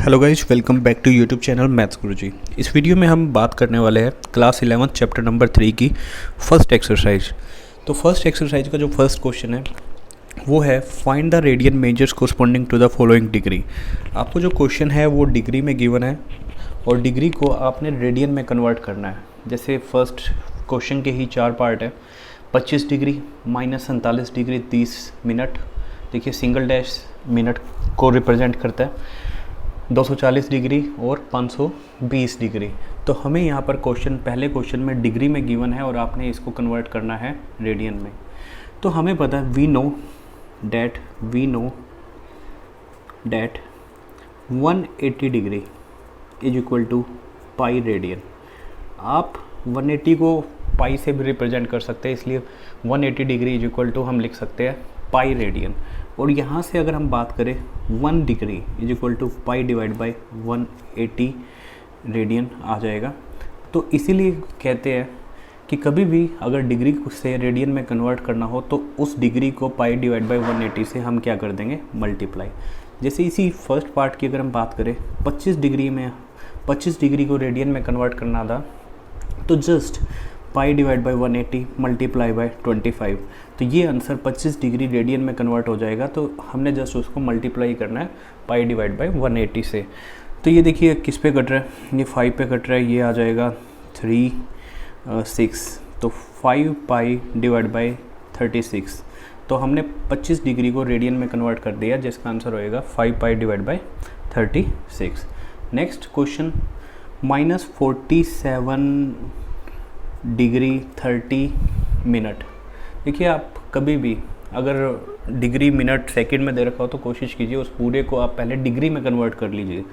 Hello guys, welcome back to YouTube channel maths Guruji. इस वीडियो में हम बात करने वाले हैं क्लास 11 चैप्टर नंबर 3 की फर्स्ट एक्सरसाइज। तो फर्स्ट एक्सरसाइज का जो फर्स्ट क्वेश्चन है वो है find the radian measures corresponding to the following degree. आपको जो क्वेश्चन है वो डिग्री में गिवन है और डिग्री को आपने रेडियन में कन्वर्ट करना है। जैसे फर्स्ट क्वेश्चन के ही 4 पार्ट है। 25 डिग्री माइनस 47 डिग्री 30 मिनट, देखिए सिंगल डैश मिनट को रिप्रेजेंट करता है। 240 डिग्री और 520 डिग्री। तो हमें यहाँ पर क्वेश्चन पहले क्वेश्चन में डिग्री में गिवन है और आपने इसको कन्वर्ट करना है रेडियन में। तो हमें पता है we know that 180 degree is equal to pi radian. आप 180 को पाई से भी रिप्रेजेंट कर सकते हैं, इसलिए 180 डिग्री इज इक्वल टू हम लिख सकते हैं पाई रेडियन। और यहाँ से अगर हम बात करें 1 degree is equal to pi divide by 180 radian आ जाएगा। तो इसीलिए कहते हैं कि कभी भी अगर डिग्री से रेडियन में कन्वर्ट करना हो तो उस डिग्री को पाई डिवाइड बाई 180 से हम क्या कर देंगे, मल्टीप्लाई। जैसे इसी फर्स्ट पार्ट की अगर हम बात करें 25 डिग्री को रेडियन में कन्वर्ट करना था तो just pi divide by 180 multiply by 25। तो ये आंसर 25 डिग्री रेडियन में कन्वर्ट हो जाएगा। तो हमने जस्ट उसको मल्टीप्लाई करना है पाई डिवाइड बाई 180 से। तो ये देखिए किस पे कट रहा है, ये 5 पे कट रहा है, ये आ जाएगा 3 6। तो 5 पाई डिवाइड बाई 36। तो हमने 25 डिग्री को रेडियन में कन्वर्ट कर दिया जिसका आंसर होएगा 5 पाई divide by 36। Next question -47 degree 30 minute. देखिए आप कभी भी अगर डिग्री मिनट सेकंड में दे रखा हो तो कोशिश कीजिए उस पूरे को आप पहले डिग्री में कन्वर्ट कर लीजिए।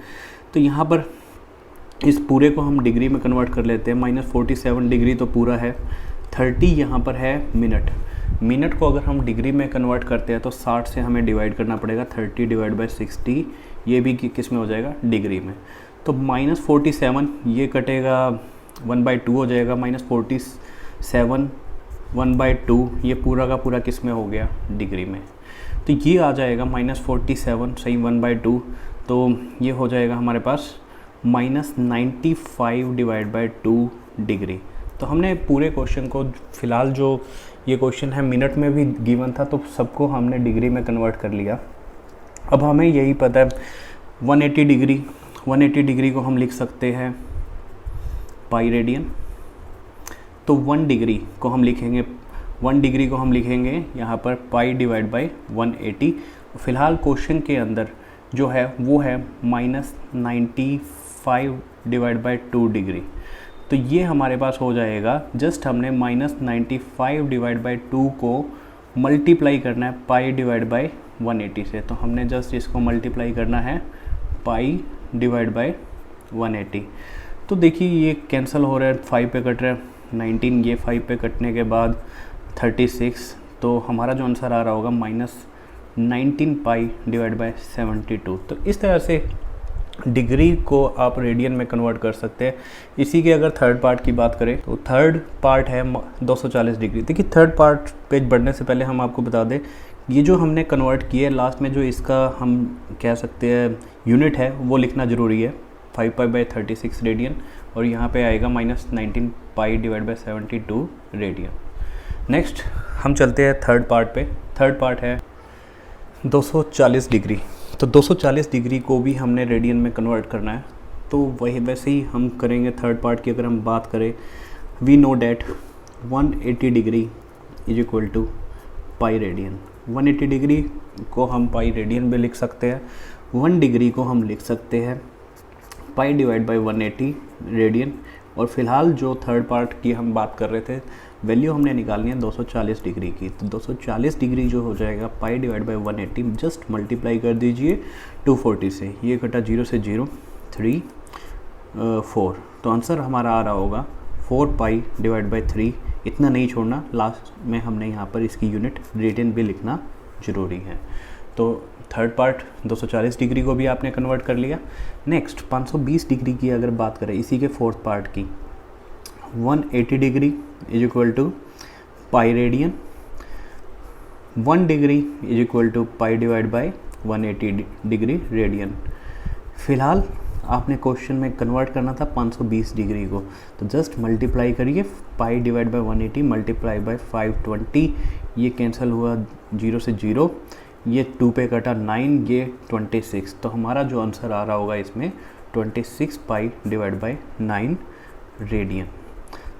तो यहाँ पर इस पूरे को हम डिग्री में कन्वर्ट कर लेते हैं। -47 डिग्री तो पूरा है, 30 यहाँ पर है मिनट को अगर हम डिग्री में कन्वर्ट करते हैं तो 60 से हमें डिवाइड करना पड़ेगा। 30 डिवाइड बाई 60 ये भी किस में हो जाएगा, डिग्री में। तो -47 ये कटेगा 1/2 हो जाएगा, -47 1/2 ये पूरा का पूरा किस में हो गया, डिग्री में। तो ये आ जाएगा -47 सही 1/2। तो ये हो जाएगा हमारे पास -95 डिवाइड बाई 2 डिग्री। तो हमने पूरे क्वेश्चन को, फिलहाल जो ये क्वेश्चन है मिनट में भी गिवन था तो सबको हमने डिग्री में कन्वर्ट कर लिया। अब हमें यही पता है 180 डिग्री को हम लिख सकते हैं पाई रेडियन। तो 1 डिग्री को हम लिखेंगे यहाँ पर पाई डिवाइड बाई 180। फिलहाल क्वेश्चन के अंदर जो है वो है -95 डिवाइड बाई 2 डिग्री। तो ये हमारे पास हो जाएगा, जस्ट हमने -95 डिवाइड बाई 2 को मल्टीप्लाई करना है पाई डिवाइड बाई 180 से। तो हमने जस्ट इसको मल्टीप्लाई करना है पाई डिवाइड बाई 180। तो देखिए ये कैंसिल हो रहा है, 5 पे कट रहा है 19, ये 5 पे कटने के बाद 36। तो हमारा जो आंसर आ रहा होगा -19 पाई डिवाइड बाई 72। तो इस तरह से डिग्री को आप रेडियन में कन्वर्ट कर सकते हैं। इसी के अगर थर्ड पार्ट की बात करें तो थर्ड पार्ट है 240 डिग्री। देखिए थर्ड पार्ट पेज बढ़ने से पहले हम आपको बता दें ये जो हमने कन्वर्ट किया है लास्ट में जो इसका हम कह सकते हैं यूनिट है वो लिखना ज़रूरी है, 5 पाई बाई 36 रेडियन। और यहाँ पे आएगा -19 पाई डिवाइड बाई 72 रेडियन। नेक्स्ट हम चलते हैं थर्ड पार्ट पे। थर्ड पार्ट है 240 डिग्री। तो 240 डिग्री को भी हमने रेडियन में कन्वर्ट करना है। तो वही वैसे ही हम करेंगे। थर्ड पार्ट की अगर हम बात करें we know that 180 degree is equal to pi radian. 180 degree को हम पाई रेडियन भी लिख सकते हैं, 1 डिग्री को हम लिख सकते हैं पाई डिवाइड बाई 180 रेडियन। और फिलहाल जो थर्ड पार्ट की हम बात कर रहे थे वैल्यू हमने निकालनी है 240 डिग्री की। तो 240 डिग्री जो हो जाएगा पाई डिवाइड बाई 180, जस्ट मल्टीप्लाई कर दीजिए 240 से। ये कटा 0 से 0, 3 4। तो आंसर हमारा आ रहा होगा 4 पाई डिवाइड बाई 3। इतना नहीं छोड़ना, लास्ट में हमने यहाँ पर इसकी यूनिट रेडियन भी लिखना ज़रूरी है। तो थर्ड पार्ट 240 डिग्री को भी आपने कन्वर्ट कर लिया। नेक्स्ट 520 डिग्री की अगर बात करें इसी के फोर्थ पार्ट की, 180 degree is equal to pi radian. 1 degree is equal to pi divide by 180 degree radian. फ़िलहाल आपने क्वेश्चन में कन्वर्ट करना था 520 डिग्री को, तो जस्ट मल्टीप्लाई करिए, pi divide by 180 multiply by 520, ये कैंसिल हुआ 0 से 0, ये 2 पे कटा 9, ये 26, तो हमारा जो आंसर आ रहा होगा इसमें 26 पाई डिवाइड बाय 9 रेडियन।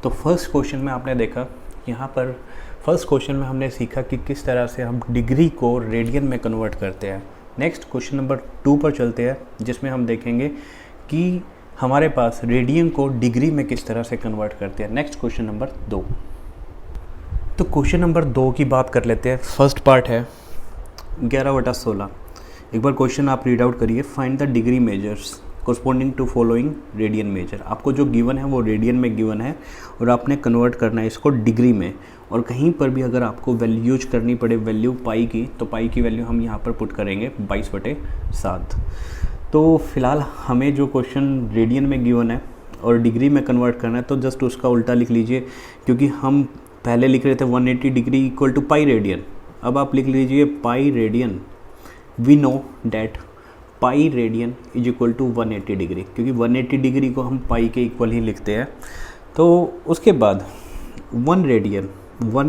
तो फर्स्ट क्वेश्चन में आपने देखा, यहाँ पर फर्स्ट क्वेश्चन में हमने सीखा कि किस तरह से हम डिग्री को रेडियन में कन्वर्ट करते हैं। नेक्स्ट क्वेश्चन नंबर 2 पर चलते हैं, जिसमें हम देखेंगे कि हमारे पास रेडियन को डिग्री में किस तरह से कन्वर्ट करते हैं। Next question number 2। तो क्वेश्चन नंबर 2 की बात कर लेते हैं। फर्स्ट पार्ट है 11/16। एक बार क्वेश्चन आप रीड आउट करिए। Find the degree measures corresponding to following radian measure. आपको जो गिवन है वो रेडियन में गिवन है और आपने कन्वर्ट करना है इसको डिग्री में। और कहीं पर भी अगर आपको वैल्यू यूज करनी पड़े वैल्यू पाई की, तो पाई की वैल्यू हम यहाँ पर पुट करेंगे 22/7। तो फिलहाल हमें जो क्वेश्चन रेडियन में गिवन है और डिग्री में कन्वर्ट करना है, तो जस्ट उसका उल्टा लिख लीजिए, क्योंकि हम पहले लिख रहे थे 180 degree equal to pi radian. अब आप लिख लीजिए pi radian. We know that pi radian is equal to 180 degree, क्योंकि 180 डिग्री को हम पाई के इक्वल ही लिखते हैं। तो उसके बाद 1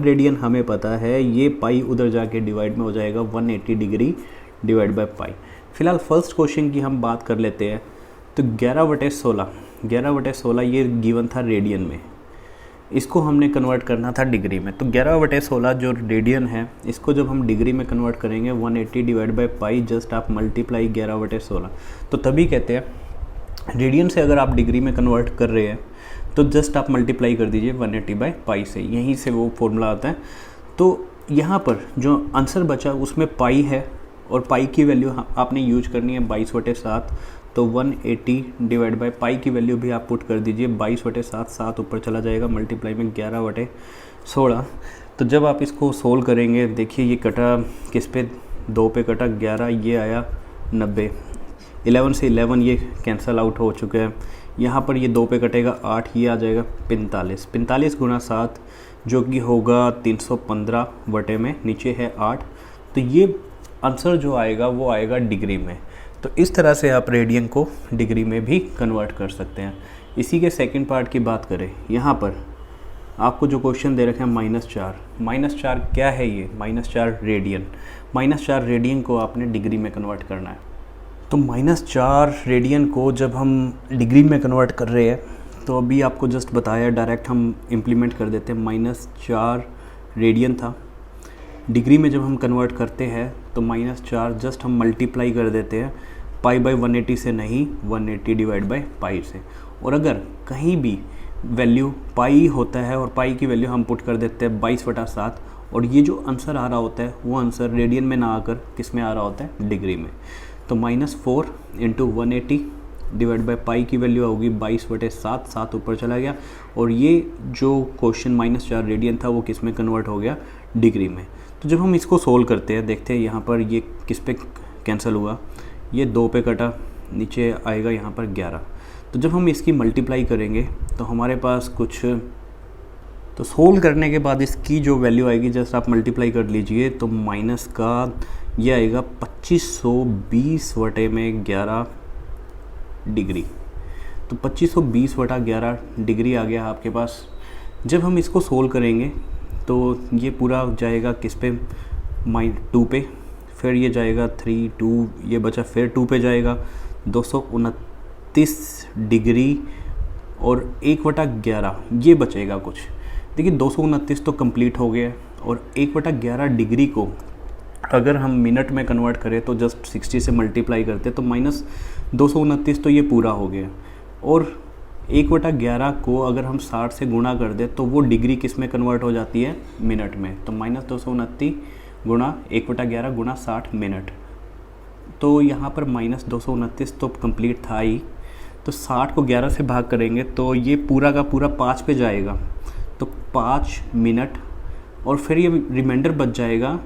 रेडियन हमें पता है, ये पाई उधर जाके डिवाइड में हो जाएगा 180 डिग्री डिवाइड बाय पाई। फिलहाल फर्स्ट क्वेश्चन की हम बात कर लेते हैं। तो 11/16 ये गिवन था रेडियन में, इसको हमने कन्वर्ट करना था डिग्री में। तो 11/16 जो रेडियन है, इसको जब हम डिग्री में कन्वर्ट करेंगे 180 डिवाइड बाई पाई, जस्ट आप मल्टीप्लाई 11/16। तो तभी कहते हैं रेडियन से अगर आप डिग्री में कन्वर्ट कर रहे हैं तो जस्ट आप मल्टीप्लाई कर दीजिए 180 बाई पाई से, यहीं से वो फॉर्मूला आता है। तो यहाँ पर जो आंसर बचा उसमें पाई है और पाई की वैल्यू आपने यूज करनी है 22/7। तो 180 डिवाइड बाई पाई की वैल्यू भी आप पुट कर दीजिए 22/7, 7 ऊपर चला जाएगा, मल्टीप्लाई में 11/16। तो जब आप इसको सोल्व करेंगे, देखिए ये कटा किस पे, 2 पे कटा 11, ये आया 90, 11 से 11 ये कैंसिल आउट हो चुके हैं। यहाँ पर ये 2 पे कटेगा 8, ये आ जाएगा 45, 45 गुना 7 जो कि होगा 315 बटे में नीचे है 8। तो ये आंसर जो आएगा वो आएगा डिग्री में। तो इस तरह से आप रेडियन को डिग्री में भी कन्वर्ट कर सकते हैं। इसी के सेकंड पार्ट की बात करें, यहाँ पर आपको जो क्वेश्चन दे रखे हैं -4 क्या है ये, -4 रेडियन। -4 रेडियन को आपने डिग्री में कन्वर्ट करना है। तो -4 रेडियन को जब हम डिग्री में कन्वर्ट कर रहे हैं, तो अभी आपको जस्ट बताया, डायरेक्ट हम इम्प्लीमेंट कर देते हैं। -4 रेडियन था, डिग्री में जब हम कन्वर्ट करते हैं तो -4 जस्ट हम मल्टीप्लाई कर देते हैं पाई बाई 180 से नहीं, 180 डिवाइड बाई पाई से। और अगर कहीं भी वैल्यू पाई होता है और पाई की वैल्यू हम पुट कर देते हैं 22/7, और ये जो आंसर आ रहा होता है वो आंसर रेडियन में ना आकर किस में आ रहा होता है, डिग्री में। तो -4 इंटू 180 डिवाइड बाई पाई की वैल्यू होगी 22/7, 7 ऊपर चला गया। और ये जो क्वेश्चन -4 रेडियन था वो किस में कन्वर्ट हो गया, डिग्री में। तो जब हम इसको सोल्व करते हैं, देखते हैं यहाँ पर ये किस पे कैंसिल हुआ, ये 2 पे कटा, नीचे आएगा यहाँ पर 11। तो जब हम इसकी मल्टीप्लाई करेंगे तो हमारे पास कुछ, तो सोल्व करने के बाद इसकी जो वैल्यू आएगी जस्ट आप मल्टीप्लाई कर लीजिए, तो माइनस का ये आएगा 2520 बटे में 11 डिग्री। तो 2520/11 डिग्री आ गया आपके पास। जब हम इसको सोल्व करेंगे तो ये पूरा जाएगा किस पे, -2 पे, फिर ये जाएगा 3, 2, ये बचा, फिर 2 पे जाएगा 229 डिग्री और 1/11 ये बचेगा कुछ। देखिए 229 तो कंप्लीट हो गया, और 1/11 डिग्री को अगर हम मिनट में कन्वर्ट करें तो जस्ट 60 से मल्टीप्लाई करते तो -229 तो ये पूरा हो गया। और 1/11 को अगर हम 60 से गुणा कर दें तो वो डिग्री किस में कन्वर्ट हो जाती है, मिनट में। तो -229 गुणा 1/11 गुणा 60 मिनट। तो यहाँ पर -229 तो कंप्लीट था ही, तो 60 को 11 से भाग करेंगे तो ये पूरा का पूरा 5 पे जाएगा, तो 5 मिनट, और फिर ये रिमाइंडर बच जाएगा,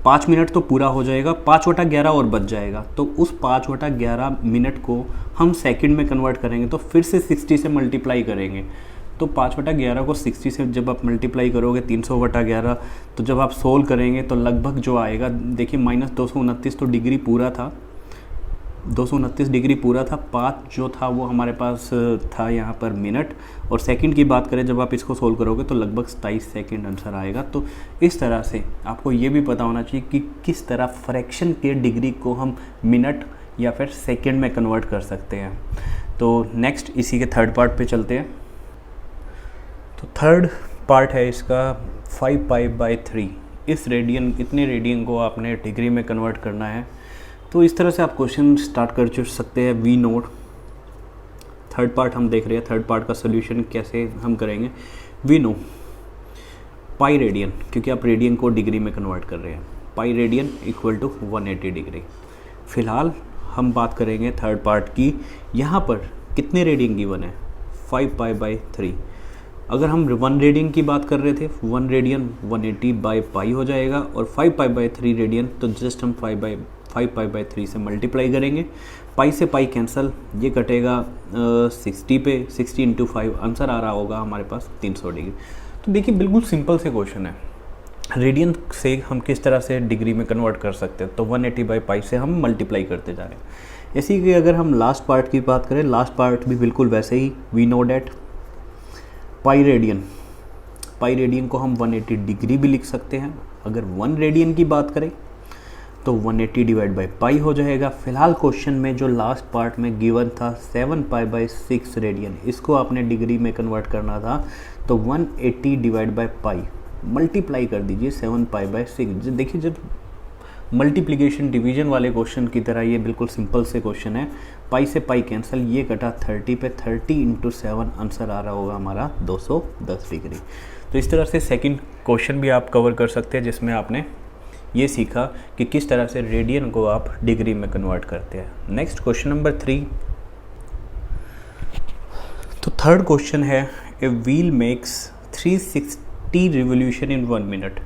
5 मिनट तो पूरा हो जाएगा, 5/11 और बच जाएगा। तो उस 5/11 मिनट को हम सेकंड में कन्वर्ट करेंगे, तो फिर से 60 से मल्टीप्लाई करेंगे। तो 5/11 को 60 से जब आप मल्टीप्लाई करोगे 300/11, तो जब आप सोल्व करेंगे तो लगभग जो आएगा, देखिए -229 तो डिग्री पूरा था, 229 डिग्री पूरा था, पाथ जो था वो हमारे पास था यहाँ पर मिनट, और सेकंड की बात करें जब आप इसको सोल्व करोगे तो लगभग 27 सेकंड आंसर आएगा। तो इस तरह से आपको ये भी पता होना चाहिए कि किस तरह फ्रैक्शन के डिग्री को हम मिनट या फिर सेकंड में कन्वर्ट कर सकते हैं। तो नेक्स्ट इसी के थर्ड पार्ट पे चलते हैं। तो थर्ड पार्ट है इसका 5π/3। इस रेडियन, इतने रेडियन को आपने डिग्री में कन्वर्ट करना है। तो इस तरह से आप क्वेश्चन स्टार्ट कर सकते हैं। वी नोट थर्ड पार्ट हम देख रहे हैं, थर्ड पार्ट का सोल्यूशन कैसे हम करेंगे। वी नो पाई रेडियन, क्योंकि आप रेडियन को डिग्री में कन्वर्ट कर रहे हैं, pi radian equal to 180 degree. फिलहाल हम बात करेंगे थर्ड पार्ट की। यहाँ पर कितने रेडियन गिवन है, 5π/3। अगर हम 1 रेडियन की बात कर रहे थे, 1 रेडियन 180/पाई हो जाएगा, और 5π/3 रेडियन तो जस्ट हम 5π/3 से मल्टीप्लाई करेंगे। पाई से पाई कैंसिल, ये कटेगा 60 पे, 60 × 5 आंसर आ रहा होगा हमारे पास 300 डिग्री। तो देखिए बिल्कुल सिंपल से क्वेश्चन है। रेडियन से हम किस तरह से डिग्री में कन्वर्ट कर सकते हैं, तो 180/पाई से हम मल्टीप्लाई करते जा रहे हैं। इसी के अगर हम लास्ट पार्ट की बात करें, लास्ट पार्ट भी बिल्कुल वैसे ही। We know that pi radian को हम 180 डिग्री भी लिख सकते हैं। अगर 1 रेडियन की बात करें तो 180/पाई हो जाएगा। फिलहाल क्वेश्चन में जो लास्ट पार्ट में गिवन था 7π/6 रेडियन, इसको आपने डिग्री में कन्वर्ट करना था, तो 180/पाई मल्टीप्लाई कर दीजिए 7π/6। देखिए जब मल्टीप्लिकेशन डिवीजन वाले क्वेश्चन की तरह ये बिल्कुल सिंपल से क्वेश्चन है। पाई से पाई कैंसिल, ये कटा 30 पे, 30 × 7 आंसर आ रहा होगा हमारा 210 डिग्री। तो इस तरह से सेकंड क्वेश्चन भी आप कवर कर सकते हैं, जिसमें आपने ये सीखा कि किस तरह से रेडियन को आप डिग्री में कन्वर्ट करते हैं। Next question number 3। तो थर्ड क्वेश्चन है, a wheel makes 360 revolution in 1 minute.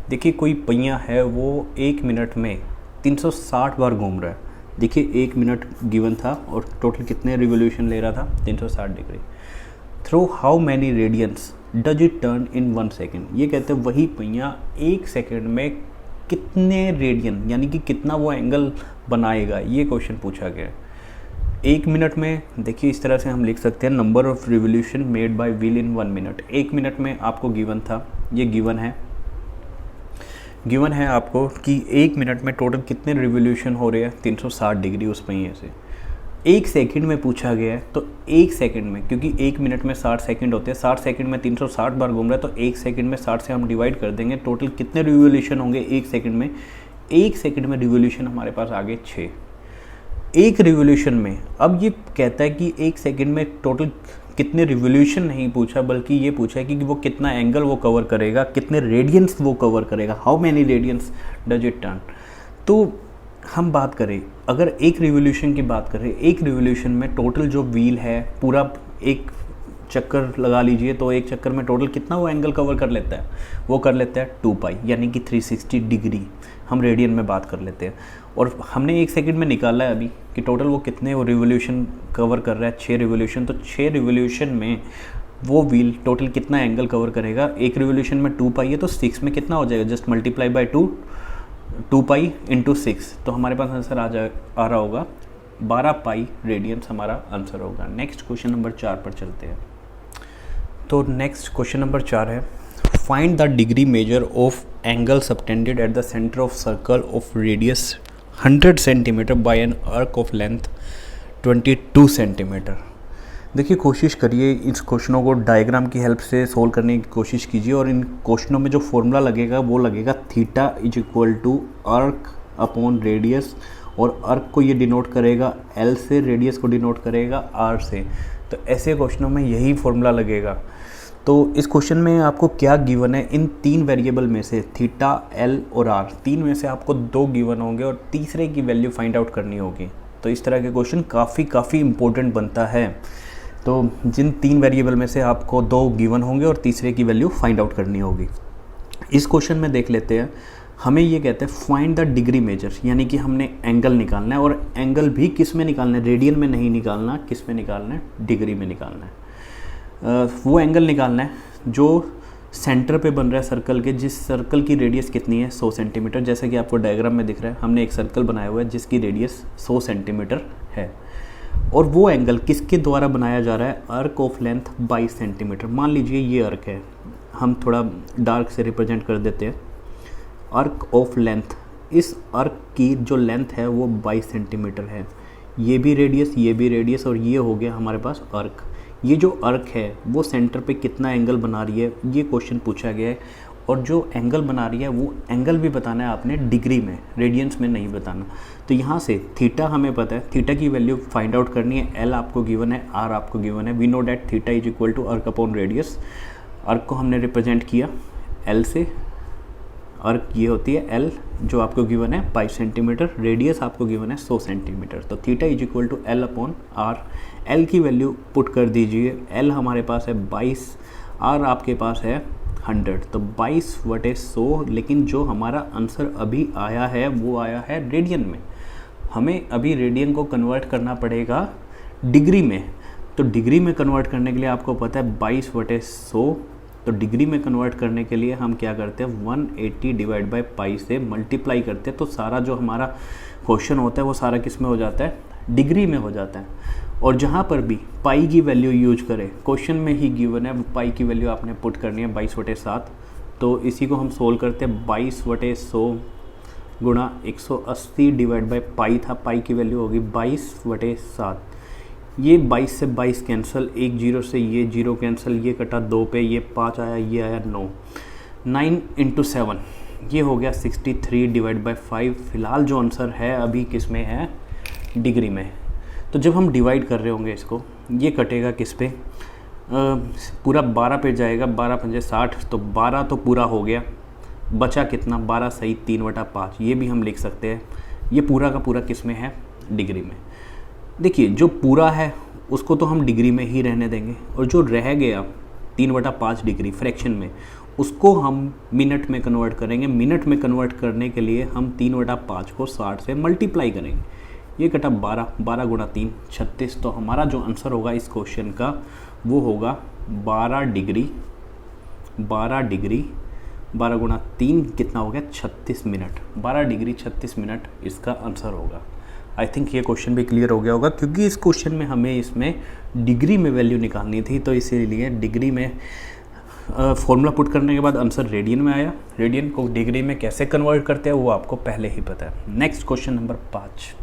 देखिए कोई पहिया है वो 1 मिनट में 360 बार घूम रहा है। देखिए 1 मिनट गिवन था और टोटल कितने रिवोल्यूशन ले रहा था, 360 degree. Through how many radians does it turn in 1 second. ये कहते हैं वही पहिया 1 सेकेंड में कितने रेडियन यानी कि कितना वो एंगल बनाएगा, ये क्वेश्चन पूछा गया है। 1 मिनट में देखिए इस तरह से हम लिख सकते हैं, number of revolution made by wheel in 1 minute. 1 minute में आपको गिवन था, ये गिवन है आपको कि 1 मिनट में टोटल कितने रिवोल्यूशन हो रहे हैं, 360 डिग्री उस पहिए से। 1 सेकंड में पूछा गया है, तो 1 सेकंड में, क्योंकि 1 मिनट में 60 सेकंड होते हैं, 60 सेकंड में 360 बार घूम रहा है, तो 1 सेकंड में 60 से हम डिवाइड कर देंगे, टोटल कितने रिवोल्यूशन होंगे 1 सेकंड में। 1 सेकंड में रिवोल्यूशन हमारे पास आ गए 6। 1 रिवोल्यूशन में, अब ये कहता है कि 1 सेकंड में टोटल कितने रिवोल्यूशन नहीं पूछा, बल्कि ये पूछा है कि वो कितना एंगल वो कवर करेगा, कितने रेडियंस वो कवर करेगा, how many radians does it turn. तो हम बात करें, अगर 1 रिवोल्यूशन की बात करें, 1 रिवोल्यूशन में टोटल जो व्हील है पूरा एक चक्कर लगा लीजिए, तो एक चक्कर में टोटल कितना वो एंगल कवर कर लेता है, वो कर लेता है 2π, यानी कि 360 डिग्री हम रेडियन में बात कर लेते हैं। और हमने 1 सेकंड में निकाला है अभी कि टोटल वो कितने वो रिवोल्यूशन कवर कर रहा है, 6 रिवोल्यूशन। तो 6 रिवोल्यूशन में वो व्हील टोटल कितना एंगल कवर करेगा। 1 रिवोल्यूशन में 2π है, तो 6 में कितना हो जाएगा, जस्ट मल्टीप्लाई बाई 2π × 6, तो हमारे पास आंसर आ रहा होगा 12π रेडियंस हमारा आंसर होगा। नेक्स्ट क्वेश्चन नंबर 4 पर चलते हैं। तो नेक्स्ट क्वेश्चन नंबर 4 है, find the degree measure of angle subtended at the centre of circle of radius 100 centimetre bye an arc of length 22 centimetre. देखिए कोशिश करिए इस क्वेश्चनों को डायग्राम की हेल्प से सोल्व करने की कोशिश कीजिए, और इन क्वेश्चनों में जो फॉर्मूला लगेगा वो लगेगा थीटा = आर्क अपॉन रेडियस, और आर्क को ये डिनोट करेगा L से, रेडियस को डिनोट करेगा R से। तो ऐसे क्वेश्चनों में यही फॉर्मूला लगेगा। तो इस क्वेश्चन में आपको क्या गिवन है, इन 3 वेरिएबल में से थीटा, L और R, 3 में से आपको 2 गिवन होंगे और तीसरे की वैल्यू फाइंड आउट करनी होगी। तो इस तरह के क्वेश्चन काफ़ी इंपॉर्टेंट बनता है। तो जिन 3 वेरिएबल में से आपको 2 गिवन होंगे और तीसरे की वैल्यू फाइंड आउट करनी होगी। इस क्वेश्चन में देख लेते हैं, हमें ये कहते हैं फाइंड द डिग्री मेजर, यानी कि हमने एंगल निकालना है, और एंगल भी किस में निकालना है, रेडियन में नहीं निकालना, किस में निकालना है, डिग्री में निकालना है। वो एंगल निकालना है जो सेंटर पे बन रहा है सर्कल के, जिस सर्कल की रेडियस कितनी है 100 सेंटीमीटर, जैसे कि आपको डायग्राम में दिख रहा है। हमने एक सर्कल बनाया हुआ है जिसकी रेडियस 100 सेंटीमीटर है, और वो एंगल किसके द्वारा बनाया जा रहा है, अर्क ऑफ लेंथ 22 सेंटीमीटर। मान लीजिए ये अर्क है, हम थोड़ा डार्क से रिप्रेजेंट कर देते हैं। अर्क ऑफ लेंथ, इस अर्क की जो लेंथ है वो 22 सेंटीमीटर है। ये भी रेडियस और ये हो गया हमारे पास अर्क। ये जो अर्क है वो सेंटर पे कितना एंगल बना रही है, ये क्वेश्चन पूछा गया है। और जो एंगल बना रही है वो एंगल भी बताना है आपने डिग्री में, रेडियंस में नहीं बताना। तो यहाँ से थीटा हमें पता है, थीटा की वैल्यू फाइंड आउट करनी है। एल आपको गिवन है, आर आपको गिवन है। We know that theta is equal to arc upon radius. Arc को हमने रिप्रेजेंट किया एल से, अर्क ये होती है एल जो आपको गिवन है 22 सेंटीमीटर, रेडियस आपको गिवन है 100 सेंटीमीटर। तो theta is equal to L upon R. L की वैल्यू पुट कर दीजिए, एल हमारे पास है 22, आर आपके पास है 100, तो 22/100। लेकिन जो हमारा आंसर अभी आया है वो आया है रेडियन में। हमें अभी रेडियन को कन्वर्ट करना पड़ेगा डिग्री में। तो डिग्री में कन्वर्ट करने के लिए आपको पता है 22/100, तो डिग्री में कन्वर्ट करने के लिए हम क्या करते हैं 180 डिवाइड बाई पाई से मल्टीप्लाई करते हैं। तो सारा जो हमारा क्वेश्चन होता है वो सारा किस में हो जाता है, डिग्री में हो जाता है। और जहाँ पर भी पाई की वैल्यू यूज करें, क्वेश्चन में ही गिवन है पाई की वैल्यू आपने पुट करनी है 22/7। तो इसी को हम सोल्व करते हैं 22/100 गुणा 180 डिवाइड बाई पाई था, पाई की वैल्यू होगी 22/7। ये 22 से 22 कैंसिल, एक जीरो से ये जीरो कैंसिल, ये कटा 2 पे, ये 5 आया, ये आया 9, 9 × 7 ये हो गया 63 डिवाइड बाई 5। फिलहाल जो आंसर है अभी किस में है, डिग्री में। तो जब हम डिवाइड कर रहे होंगे इसको, ये कटेगा किस पे, पूरा 12 पे जाएगा, 12×5 = 60, तो 12 तो पूरा हो गया, बचा कितना 12 सही 3/5। ये भी हम लिख सकते हैं। ये पूरा का पूरा किस में है, डिग्री में। देखिए जो पूरा है उसको तो हम डिग्री में ही रहने देंगे, और जो रह गया 3/5 डिग्री फ्रैक्शन में, उसको हम मिनट में कन्वर्ट करेंगे। मिनट में कन्वर्ट करने के लिए हम 3/5 को 60 से मल्टीप्लाई करेंगे। ये कटा 12, 12 × 3 36। तो हमारा जो आंसर होगा इस क्वेश्चन का वो होगा 12 डिग्री, 12 × 3 कितना हो गया 36 मिनट। 12 डिग्री 36 मिनट इसका आंसर होगा। आई थिंक ये क्वेश्चन भी क्लियर हो गया होगा, क्योंकि इस क्वेश्चन में हमें इसमें डिग्री में वैल्यू निकालनी थी, तो इसीलिए डिग्री में फॉर्मूला पुट करने के बाद आंसर रेडियन में आया। रेडियन को डिग्री में कैसे कन्वर्ट करते हैं वो आपको पहले ही पता है। Next question number 5।